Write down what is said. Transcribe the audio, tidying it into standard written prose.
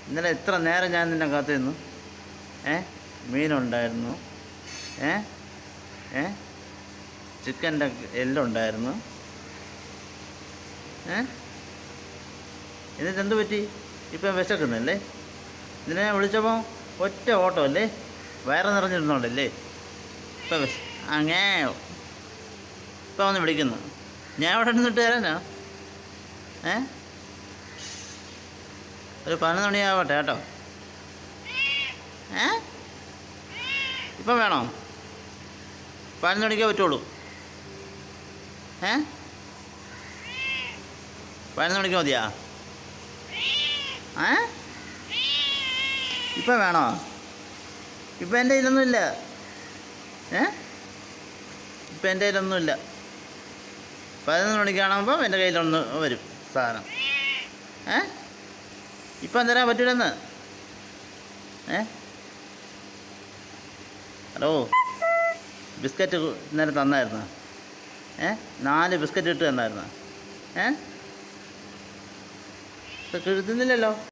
ഇന്നലെ ഇത്ര നേരം ഞാൻ നിന്നെ കാത്തിരുന്നു. മീനുണ്ടായിരുന്നു, ചിക്കൻ്റെ എല്ലുണ്ടായിരുന്നു. എന്നിട്ടെന്ത് പറ്റി? ഇപ്പം വിശക്കുന്നല്ലേ? ഇതിനെ ഞാൻ വിളിച്ചപ്പോൾ ഒറ്റ ഓട്ടം അല്ലേ? വയറ് നിറഞ്ഞിരുന്നോണ്ടല്ലേ? ഇപ്പം അങ്ങേ ഇപ്പം വന്ന് വിളിക്കുന്നു. ഞാൻ ഇവിടെ നിന്നിട്ട് തരാനാ? ഒരു 11 മണിയാവട്ടെ കേട്ടോ. ഇപ്പം വേണോ? 11 മണിക്കേ പറ്റുള്ളൂ. 11 മണിക്ക് മതിയാ? ഇപ്പം വേണോ? ഇപ്പം എൻ്റെ കയ്യിലൊന്നുമില്ല. ഇപ്പം എൻ്റെ കയ്യിലൊന്നുമില്ല. 11 മണിക്കാണുമ്പോൾ എൻ്റെ കയ്യിലൊന്ന് വരും സാധനം. ഇപ്പം തരാൻ പറ്റില്ലെന്ന്. ഹലോ, ബിസ്ക്കറ്റ് ഇന്നലെ തന്നായിരുന്നു. 4 ബിസ്ക്കറ്റ് ഇട്ട് തന്നായിരുന്നു. ഇതൊക്കെ എഴുതുന്നില്ലല്ലോ.